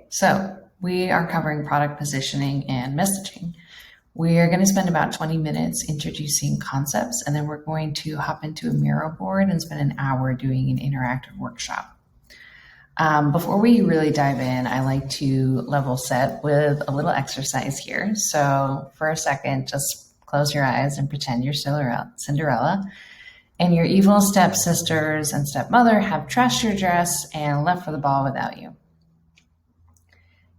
So we are covering product positioning and messaging. We are going to spend about 20 minutes introducing concepts, and then we're going to hop into a Miro board and spend an hour doing an interactive workshop. Before we really dive in, I like to level set with a little exercise here. So for a second, just close your eyes and pretend you're Cinderella. And your evil stepsisters and stepmother have trashed your dress and left for the ball without you.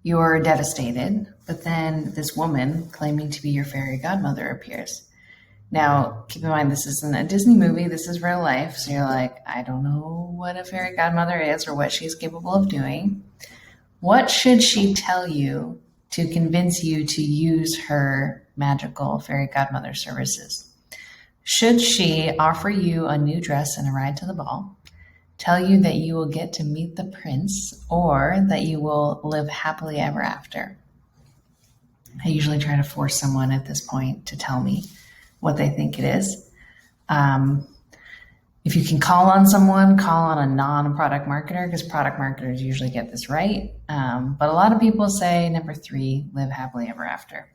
You're devastated, but then this woman claiming to be your fairy godmother appears. Now, keep in mind, this isn't a Disney movie, this is real life. So you're like, I don't know what a fairy godmother is or what she's capable of doing. What should she tell you to convince you to use her magical fairy godmother services? Should she offer you a new dress and a ride to the ball, tell you that you will get to meet the prince, or that you will live happily ever after? I usually try to force someone at this point to tell me what they think it is. If you can call on someone, call on a non-product marketer, because product marketers usually get this right. But a lot of people say number 3, live happily ever after.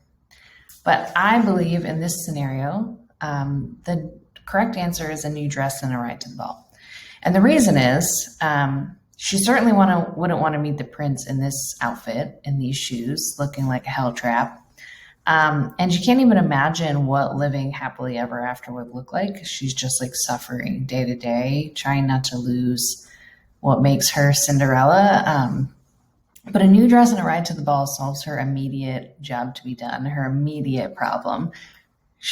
But I believe in this scenario, the correct answer is a new dress and a ride to the ball. And the reason is she certainly wouldn't want to meet the prince in this outfit, in these shoes, looking like a hell trap. And she can't even imagine what living happily ever after would look like. She's just like suffering day to day, trying not to lose what makes her Cinderella. But a new dress and a ride to the ball solves her immediate job to be done, her immediate problem.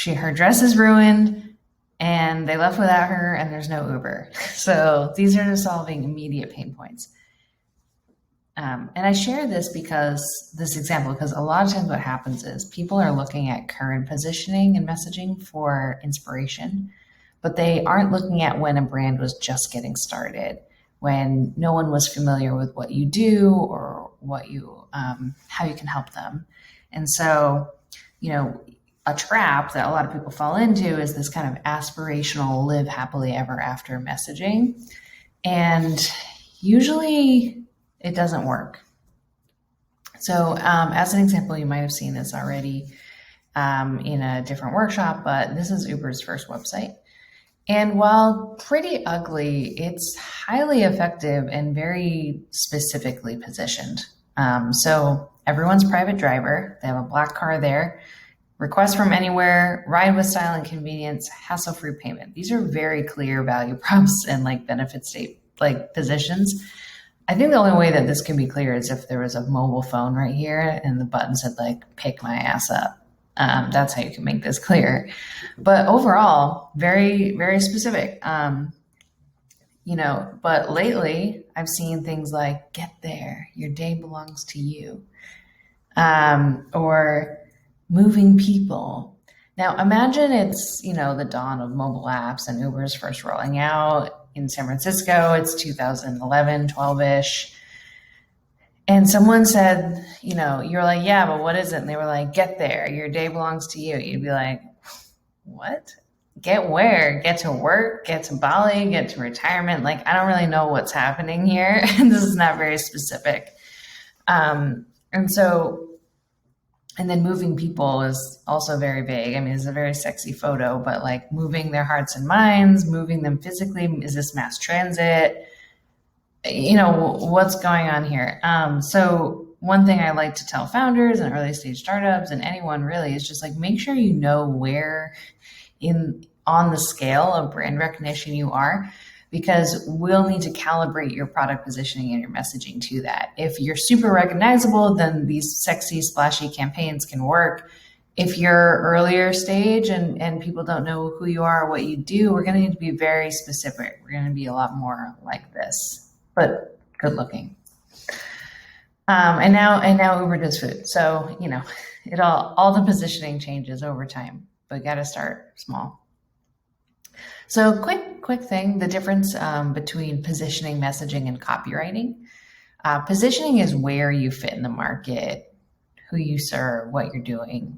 Her dress is ruined and they left without her and there's no Uber. So these are solving immediate pain points. And I share this example because a lot of times what happens is people are looking at current positioning and messaging for inspiration, but they aren't looking at when a brand was just getting started, when no one was familiar with what you do or how you can help them. And so, a trap that a lot of people fall into is this kind of aspirational live happily ever after messaging. And usually it doesn't work. So as an example, you might have seen this already in a different workshop, but this is Uber's first website. And while pretty ugly, it's highly effective and very specifically positioned. So everyone's private driver, they have a black car there, request from anywhere, ride with style and convenience, hassle-free payment. These are very clear value props and benefit state positions. I think the only way that this can be clear is if there was a mobile phone right here and the button said pick my ass up. That's how you can make this clear. But overall, very, very specific. But lately I've seen things like get there, your day belongs to you. Or moving people. Now imagine it's, the dawn of mobile apps and Uber's first rolling out in San Francisco. It's 2011, 12-ish. And someone said, you're like, yeah, but what is it? And they were like, get there, your day belongs to you. You'd be like, what? Get where? Get to work, get to Bali, get to retirement. I don't really know what's happening here. And this is not very specific. And then moving people is also very vague. I mean, it's a very sexy photo, but moving their hearts and minds, moving them physically, is this mass transit? What's going on here? So one thing I like to tell founders and early stage startups and anyone really is just make sure you know where on the scale of brand recognition you are, because we'll need to calibrate your product positioning and your messaging to that. If you're super recognizable, then these sexy, splashy campaigns can work. If you're earlier stage and people don't know who you are or what you do, we're going to need to be very specific. We're going to be a lot more like this, but good looking. And now Uber does food. So, all the positioning changes over time, but got to start small. So quick thing, the difference between positioning, messaging, and copywriting. Positioning is where you fit in the market, who you serve, what you're doing,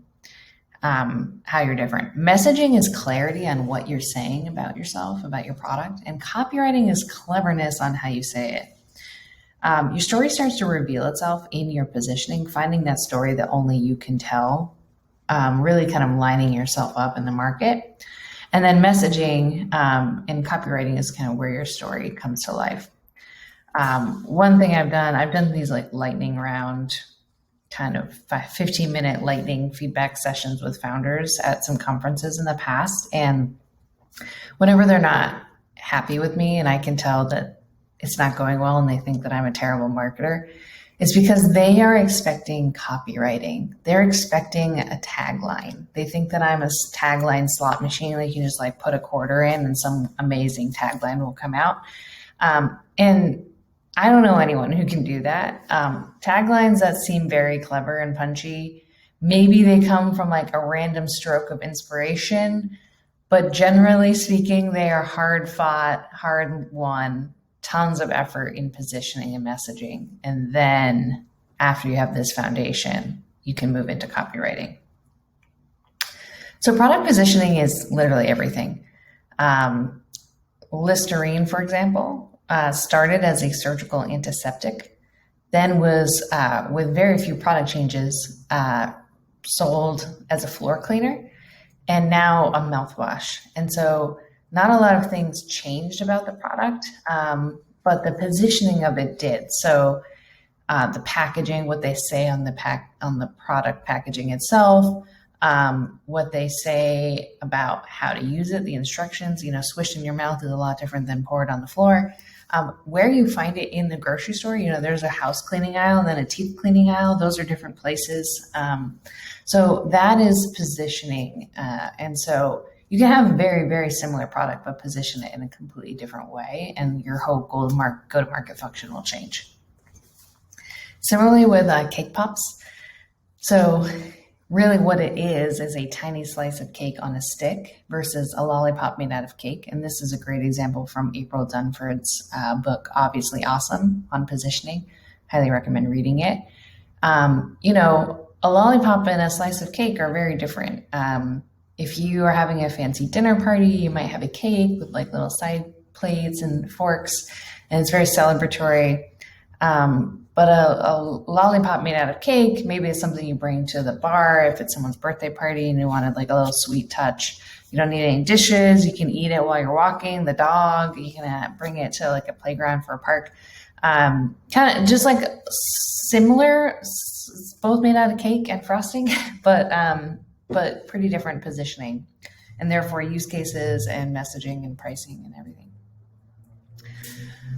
how you're different. Messaging is clarity on what you're saying about yourself, about your product, and copywriting is cleverness on how you say it. your story starts to reveal itself in your positioning, finding that story that only you can tell, really kind of lining yourself up in the market. And then messaging and copywriting is kind of where your story comes to life. One thing I've done these like lightning round, kind of 15-minute lightning feedback sessions with founders at some conferences in the past. And whenever they're not happy with me and I can tell that it's not going well and they think that I'm a terrible marketer, it's because they are expecting copywriting. They're expecting a tagline. They think that I'm a tagline slot machine. Like you just like put a quarter in and some amazing tagline will come out. And I don't know anyone who can do that. Taglines that seem very clever and punchy, maybe they come from like a random stroke of inspiration, but generally speaking, they are hard fought, hard won, tons of effort in positioning and messaging. And then after you have this foundation, you can move into copywriting. So product positioning is literally everything. Listerine, for example, started as a surgical antiseptic, then was, with very few product changes, sold as a floor cleaner, and now a mouthwash. And so not a lot of things changed about the product, but the positioning of it did. So the packaging, what they say on the product packaging itself, what they say about how to use it, the instructions, swished in your mouth is a lot different than poured on the floor. Where you find it in the grocery store, there's a house cleaning aisle and then a teeth cleaning aisle. Those are different places. So that is positioning. And so you can have a very, very similar product, but position it in a completely different way, and your whole go-to-market function will change. Similarly with cake pops. So really what it is a tiny slice of cake on a stick versus a lollipop made out of cake. And this is a great example from April Dunford's book, Obviously Awesome, on positioning. Highly recommend reading it. A lollipop and a slice of cake are very different. If you are having a fancy dinner party, you might have a cake with like little side plates and forks, and it's very celebratory. But a lollipop made out of cake, maybe it's something you bring to the bar if it's someone's birthday party and you wanted like a little sweet touch. You don't need any dishes. You can eat it while you're walking the dog. You can bring it to like a playground for a park. Kind of just like similar, both made out of cake and frosting, but pretty different positioning, and therefore use cases and messaging and pricing and everything.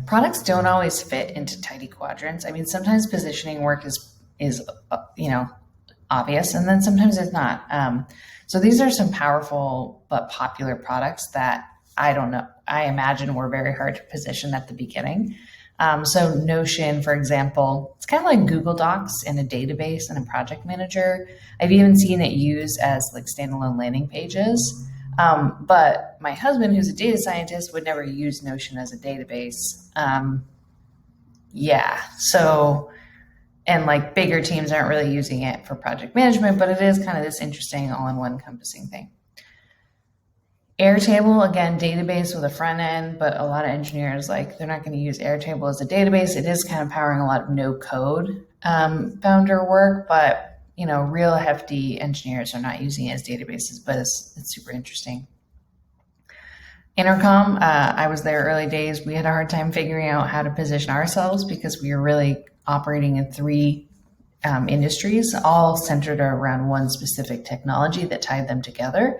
Products don't always fit into tidy quadrants. I mean, sometimes positioning work is obvious, and then sometimes it's not. So these are some powerful but popular products that I imagine were very hard to position at the beginning. So Notion, for example, it's kind of like Google Docs in a database and a project manager. I've even seen it used as like standalone landing pages. But my husband, who's a data scientist, would never use Notion as a database. And like bigger teams aren't really using it for project management, but it is kind of this interesting all-in-one encompassing thing. Airtable, again, database with a front end, but a lot of engineers, they're not going to use Airtable as a database. It is kind of powering a lot of no-code founder work, but real hefty engineers are not using it as databases, but it's super interesting. Intercom, I was there early days. We had a hard time figuring out how to position ourselves because we were really operating in three industries, all centered around one specific technology that tied them together.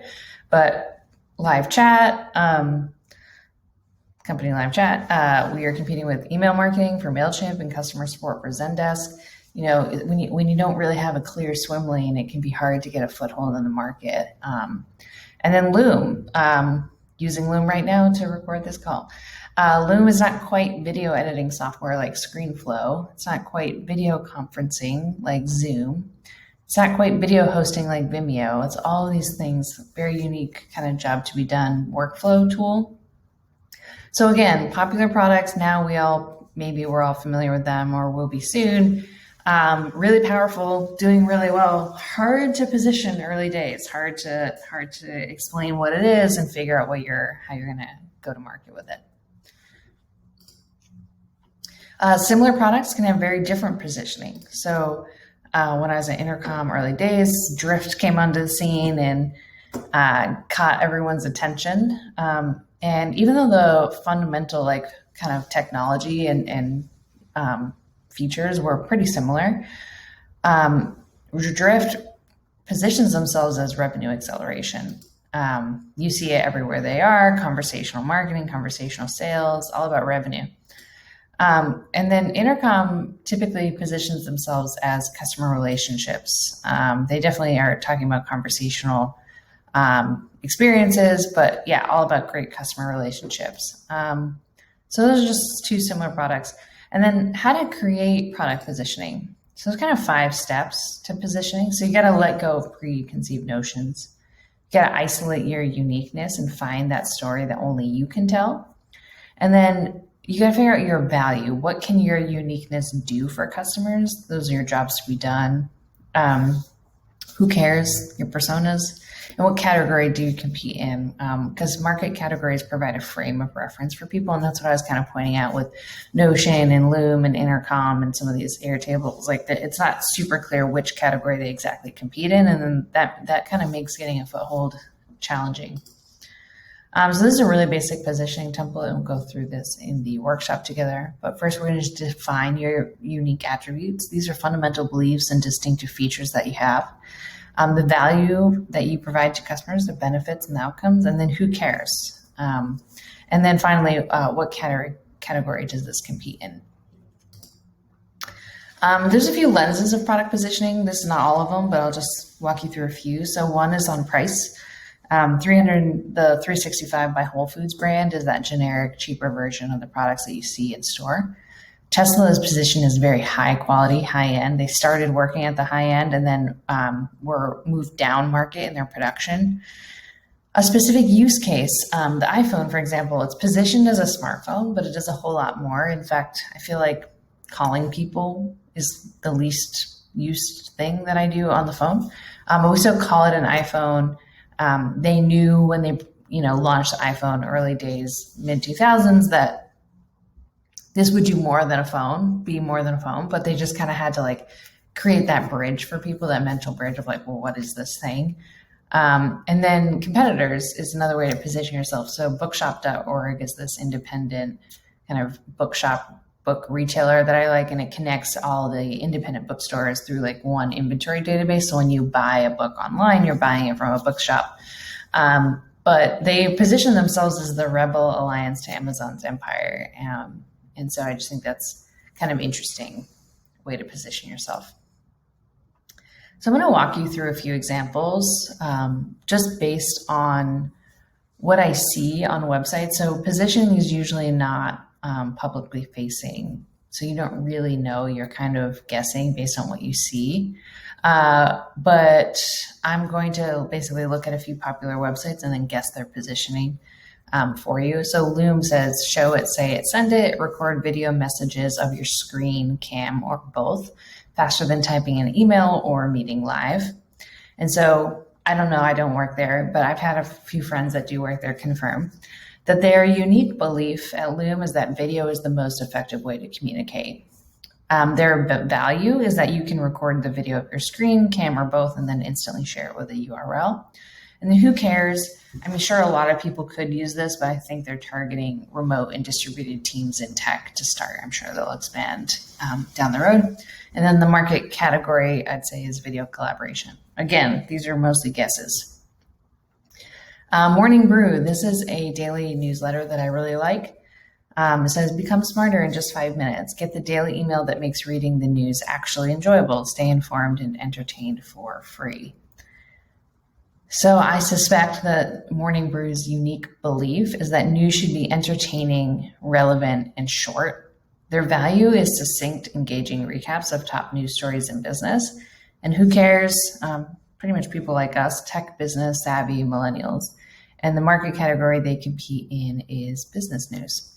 But live chat, company live chat, we are competing with email marketing for MailChimp and customer support for Zendesk. When you don't really have a clear swim lane, it can be hard to get a foothold in the market. And then Loom, using Loom right now to record this call. Loom is not quite video editing software like ScreenFlow. It's not quite video conferencing like Zoom. It's not quite video hosting like Vimeo. It's all of these things, very unique kind of job to be done workflow tool. So again, popular products, now we're all familiar with them or will be soon. Really powerful, doing really well, hard to position early days, hard to explain what it is and figure out how you're going to go to market with it. Similar products can have very different positioning. So when I was at Intercom early days, Drift came onto the scene and caught everyone's attention. And even though the fundamental like kind of technology and features were pretty similar, Drift positions themselves as revenue acceleration. You see it everywhere they are: conversational marketing, conversational sales, all about revenue. And then Intercom typically positions themselves as customer relationships. They definitely are talking about conversational experiences, but yeah, all about great customer relationships. So those are just two similar products. And then how to create product positioning. So there's kind of 5 steps to positioning. So you got to let go of preconceived notions. You got to isolate your uniqueness and find that story that only you can tell. And then you got to figure out your value. What can your uniqueness do for customers? Those are your jobs to be done. Who cares? Your personas. And what category do you compete in? Because market categories provide a frame of reference for people. And that's what I was kind of pointing out with Notion and Loom and Intercom and some of these Airtables. Like it's not super clear which category they exactly compete in. And then that kind of makes getting a foothold challenging. So this is a really basic positioning template, and we'll go through this in the workshop together. But first, we're going to just define your unique attributes. These are fundamental beliefs and distinctive features that you have. The value that you provide to customers, the benefits and the outcomes, and then who cares? And then finally, what category does this compete in? There's a few lenses of product positioning. This is not all of them, but I'll just walk you through a few. So one is on price. The 365 by Whole Foods brand is that generic, cheaper version of the products that you see in store. Tesla's position is very high quality, high end. They started working at the high end and then were moved down market in their production. A specific use case, the iPhone, for example, it's positioned as a smartphone, but it does a whole lot more. In fact, I feel like calling people is the least used thing that I do on the phone. But we still call it an iPhone. They knew when they, launched the iPhone early days, mid 2000s, that this would do more than a phone, be more than a phone, but they just kind of had to create that bridge for people, that mental bridge of well, what is this thing? And then competitors is another way to position yourself. So bookshop.org is this independent kind of book retailer that I like, and it connects all the independent bookstores through one inventory database. So when you buy a book online, you're buying it from a bookshop. But they position themselves as the rebel alliance to Amazon's empire. And so I just think that's kind of interesting way to position yourself. So I'm going to walk you through a few examples just based on what I see on websites. So positioning is usually not publicly facing. So you don't really know, you're kind of guessing based on what you see. But I'm going to basically look at a few popular websites and then guess their positioning for you. So Loom says, show it, say it, send it, record video messages of your screen, cam, or both, faster than typing an email or meeting live. And so I don't know, I don't work there, but I've had a few friends that do work there confirm that their unique belief at Loom is that video is the most effective way to communicate. Their value is that you can record the video of your screen, cam, or both, and then instantly share it with a URL. And then who cares? I'm sure a lot of people could use this, but I think they're targeting remote and distributed teams in tech to start. I'm sure they'll expand down the road. And then the market category, I'd say, is video collaboration. Again, these are mostly guesses. Morning Brew. This is a daily newsletter that I really like. It says, become smarter in just 5 minutes. Get the daily email that makes reading the news actually enjoyable. Stay informed and entertained for free. So I suspect that Morning Brew's unique belief is that news should be entertaining, relevant, and short. Their value is succinct, engaging recaps of top news stories in business. And who cares? Pretty much people like us, tech, business, savvy, millennials. And the market category they compete in is business news.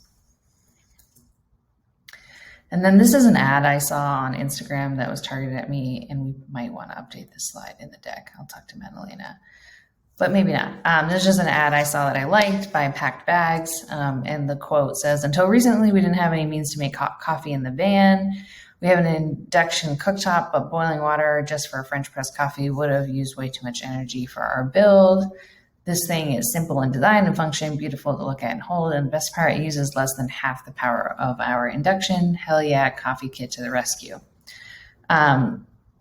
And then this is an ad I saw on Instagram that was targeted at me, and we might want to update this slide in the deck. I'll talk to Madalena. but maybe not. There's just an ad I saw that I liked by Packed Bags, and the quote says, "Until recently, we didn't have any means to make coffee in the van. We have an induction cooktop, but boiling water just for a French press coffee would have used way too much energy for our build. This thing is simple in design and function, beautiful to look at and hold, and the best part, it uses less than half the power of our induction. Hell yeah, coffee kit to the rescue."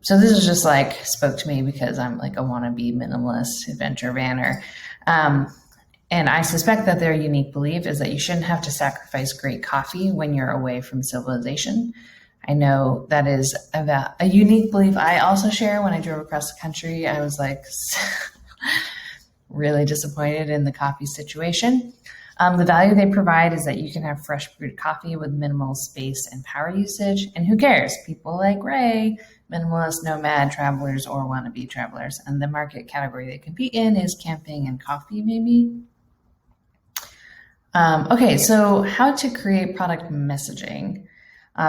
So this is just like spoke to me because I'm like a wannabe minimalist adventure vanner. And I suspect that their unique belief is that you shouldn't have to sacrifice great coffee when you're away from civilization. I know that is a unique belief I also share. When I drove across the country, I was like really disappointed in the coffee situation. The value they provide is that you can have fresh brewed coffee with minimal space and power usage. And who cares? People like Ray, minimalist, nomad travelers, or wannabe travelers. And the market category they compete in is camping and coffee, maybe. Okay, so how to create product messaging.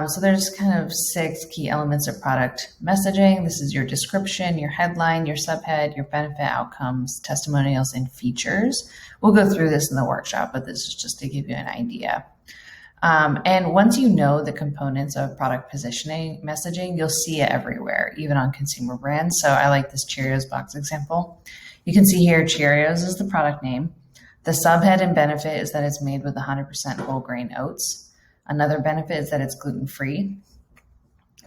So there's kind of 6 key elements of product messaging. This is your description, your headline, your subhead, your benefit outcomes, testimonials, and features. We'll go through this in the workshop, but this is just to give you an idea. And once you know the components of product positioning messaging, you'll see it everywhere, even on consumer brands. So I like this Cheerios Box Example. You can see here Cheerios is the product name. The subhead and benefit is that it's made with 100% whole grain oats. Another benefit is that it's gluten-free.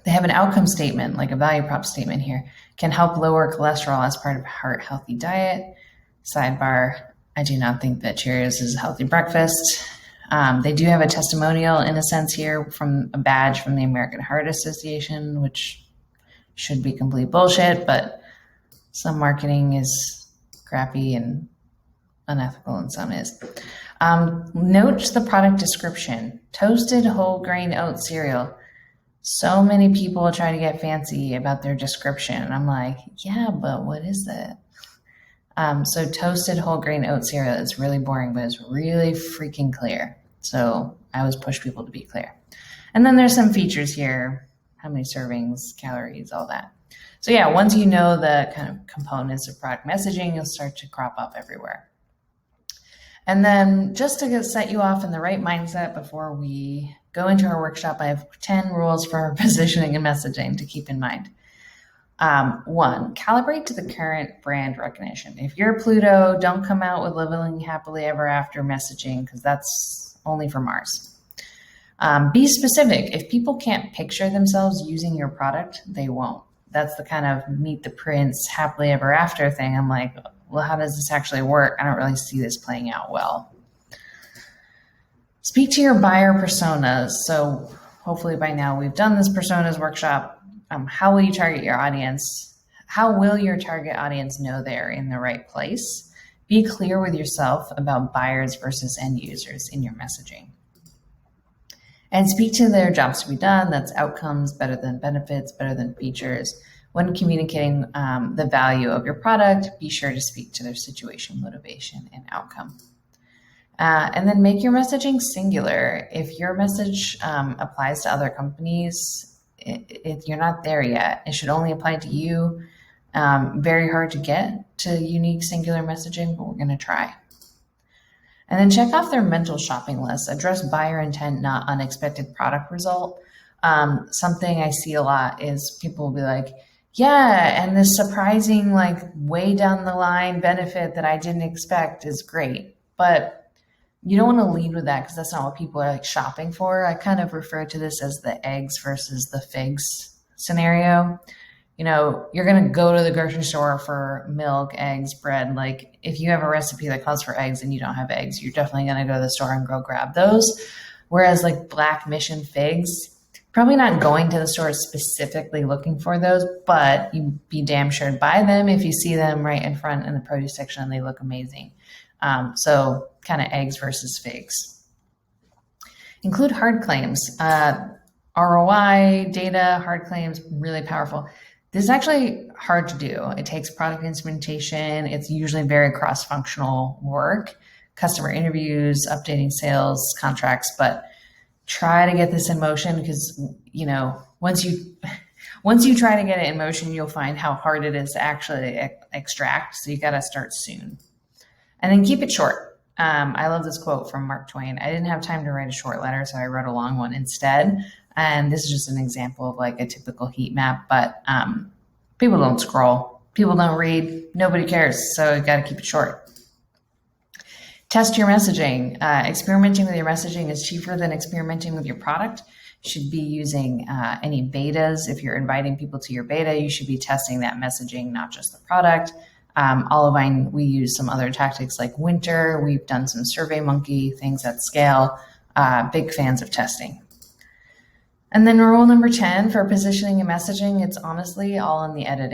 They have an outcome statement, like a value prop statement here, can help lower cholesterol as part of a heart-healthy diet. Sidebar, I do not think that Cheerios is a healthy breakfast. They do have a testimonial in a sense here from a badge from the American Heart Association, which should be complete bullshit, but some marketing is crappy and unethical and some is. Note the product description, toasted whole grain oat cereal. So many people try to get fancy about their description. I'm like, yeah, but what is that? So toasted whole grain oat cereal is really boring, but it's really freaking clear. So I always push people to be clear. And then there's some features here, how many servings, calories, all that. So yeah, once you know the kind of components of product messaging, you'll start to crop up everywhere. And then just to set you off in the right mindset before we go into our workshop, I have 10 rules for positioning and messaging to keep in mind. 1, calibrate to the current brand recognition. If you're Pluto, don't come out with living happily ever after messaging because that's only for Mars. Be specific. If people can't picture themselves using your product, they won't. That's the kind of meet the prince, happily ever after thing. I'm like, well, how does this actually work? I don't really see this playing out well. Speak to your buyer personas. So hopefully by now we've done this personas workshop. How will you target your audience? How will your target audience know they're in the right place? Be clear with yourself about buyers versus end users in your messaging. And speak to their jobs to be done. That's outcomes, better than benefits, better than features. When communicating the value of your product, be sure to speak to their situation, motivation, and outcome. And then make your messaging singular. If your message applies to other companies, you're not there yet. It should only apply to you. Very hard to get to unique singular messaging, but we're going to try. And then check off their mental shopping list. Address buyer intent, not unexpected product result. Something I see a lot is people will be like, yeah, and this surprising, like way down the line benefit that I didn't expect is great. But you don't want to lead with that because that's not what people are like shopping for. I kind of refer to this as the eggs versus the figs scenario. You know, you're going to go to the grocery store for milk, eggs, bread. Like if you have a recipe that calls for eggs and you don't have eggs, you're definitely going to go to the store and go grab those. Whereas like Black Mission figs, probably not going to the store specifically looking for those, but you be damn sure to buy them if you see them right in front in the produce section and they look amazing. So kind of eggs versus figs. Include hard claims. ROI, data, hard claims, really powerful. This is actually hard to do. It takes product instrumentation. It's usually very cross-functional work, customer interviews, updating sales contracts, but try to get this in motion because, you know, once Once you try to get it in motion, you'll find how hard it is to actually extract. So you got to start soon. And then keep it short. I love this quote from Mark Twain. I didn't have time to write a short letter, so I wrote a long one instead. And this is just an example of like a typical heat map, but people don't scroll. People don't read. Nobody cares. So you got to keep it short. Test your messaging. Experimenting with your messaging is cheaper than experimenting with your product. You should be using any betas. If you're inviting people to your beta, you should be testing that messaging, not just the product. Olivine, we use some other tactics like Winter. We've done some SurveyMonkey, things at scale. Big fans of testing. And then rule number 10 for positioning and messaging, it's honestly all in the editing.